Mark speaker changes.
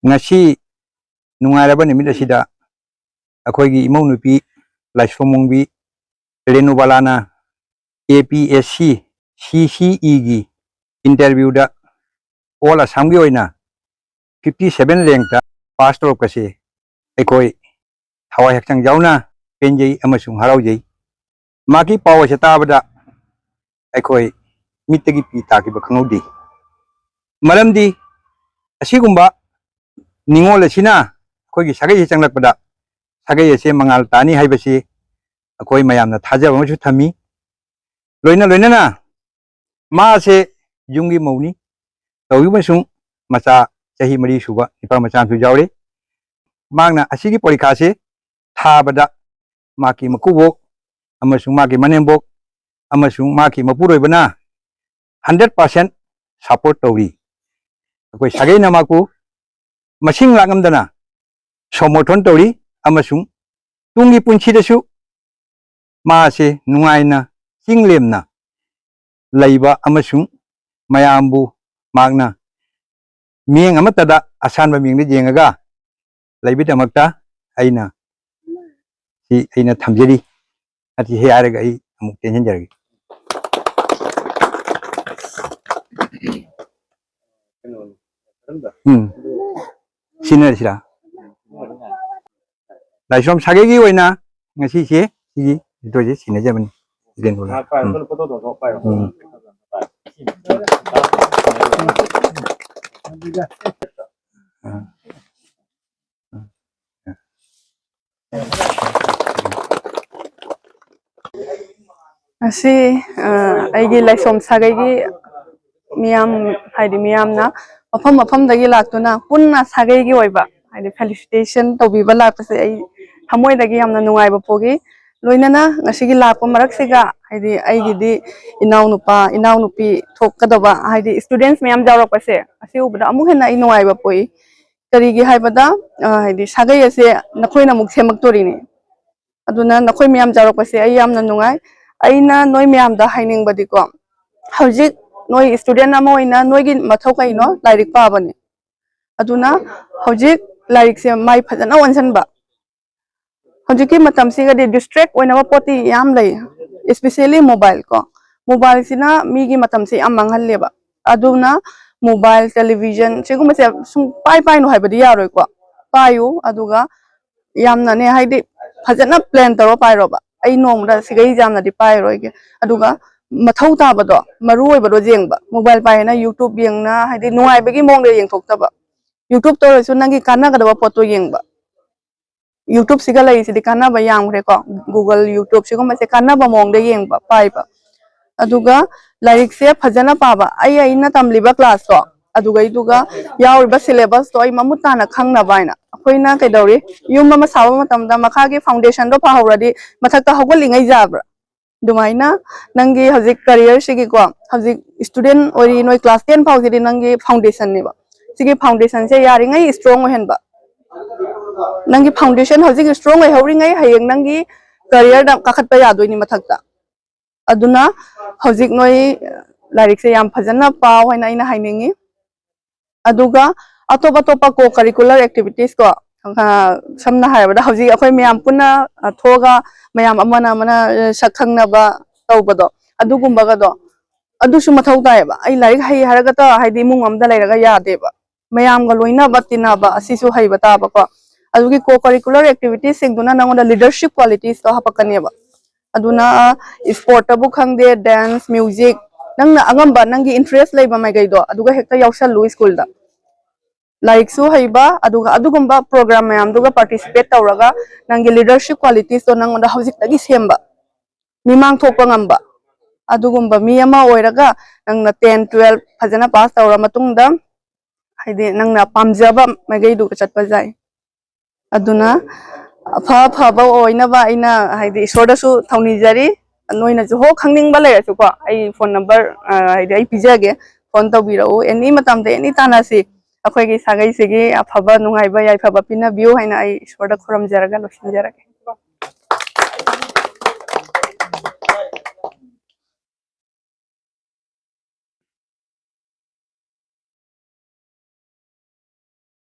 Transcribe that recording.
Speaker 1: ngasi nungairaba nimit asida akhoi imau nupi laisomongbi Renubalana APSC CCE gi interview da all Assam gi oina 57 rank ta pass torok kase akhoi thawai hakchang jauna penjei amasung haraujei maki pawa se tabada akhoi mitagi pi taki ba khangodi maramdi asigumba ningol asina akhoi gi sagai se changlakpada sagai ase mangal tani haibasi akhoi mayamna thajaba machu thami loina na ma se jungi mauni tawi masung macha chahi mari suba ipa macha su jawre magna asigi porikha se thabada maki makubok amasung maki manembok amasung maki mapuroibana 100% support tauri akhoi sagai na maku masing langamdana somothon tauri amasung tungi punchi dasu ma se nungaina chinglemna laiba amasung mayambu magna mieng amatada asanba miengde jengaga laibidamakta aina si aina thamjeri ati he araga ai amuk tension jaragi senior sira laisom sagegi oina ngasi se sigi doje sinajabani den bola
Speaker 2: asi aigi laisom sagegi miyam haidi miyamna mafam dagi laktuna punna sagegi oiba haidi felicitation tobiba lakpase ai thamoi dagi yamna nungaiba pogi loinana ngasigi lakpa maraksiga haidi aigidi inau nupi thokkadoba haidi students miyam jawrakpase asi ubada amuk hena ai nungaiba poi karigi haibada haidi sagai ase nakhoina muk semaktorini aduna nakhoi miyam jawrakpase ai yamna nungai aina noi miyam da hainingbadi ko hojik noi student ama oina noigi mathau kaino lairik pabani aduna hojik lairik se mai phajana wansanba hojiki matam siga de distract oina poti yam lay especially mobile ko mobile sina migi matam se am manghalleba aduna mobile television seguma se sum pai no haibadi yaroi ko payu aduga yamna ne haidi phajana plan taro pai roba ai nomda sigai jamna di pai roige aduga mathau tabado maru oibado jengba mobile paina YouTube yengna haidi nuai bagi mongde yeng thoktaba YouTube to su nangi kana gadaba photo yengba YouTube siga lai sidi kana ba yang re ko Google YouTube siguma se kana ba mongde yengba paiba aduga like se phajana paba ai aina tamliba class to aduga iduga yauriba syllabus to ai mamutana khangna baina akoina kaidori yumma ma sawa matamda makhagi foundation do pahawradi mathakta hawgalingai jabra dumaina nangi hojik career sigi ko hojik student ori noi class 10 phawgidi nangi foundation ni ba sigi foundation se yaringai strong ohenba nangi foundation hojik strong oi hawringai hayeng nangi career da kakhatpa yadoini mathakta aduna hojik noi lairik se yam phajana paw haina ina hainingi aduga atopa co curricular activities ko samna haibada hojik akhoi miyam punna thoga mayam amana sakhangna ba tawbado adugumba gado adusu mathau taiba ai lairik hai haraga ta haidi mung amda lairaga yadeba mayam ga loina batina ba asisu haiba ta ba ko adugi co curricular activities singduna nangoda leadership qualities to hapakaneba aduna sport abu khangde dance music nangna angamba nangi interest leiba mai gaido aduga hekta yawsallu school da like su haiba adugumba program mayam duga participate tawraga nangi leadership qualities to nangoda hojik tagi semba mimang thokpa ngamba adugumba mi ama oiraga nangna 10 12 phajana pass tawra matungda haidi nangna pamjaba mai gaidu chatpa jai aduna phaba oina ba ina haidi isorda su thauni jari noina ju ho khangning ba lay su ko ai phone number haidi ai pijage phone tawbirau any matam de any tanasi akhoi gi sagai sigi aphaba nungai ba yai phaba pina view haina ai isorda khuram jaraga losin jarage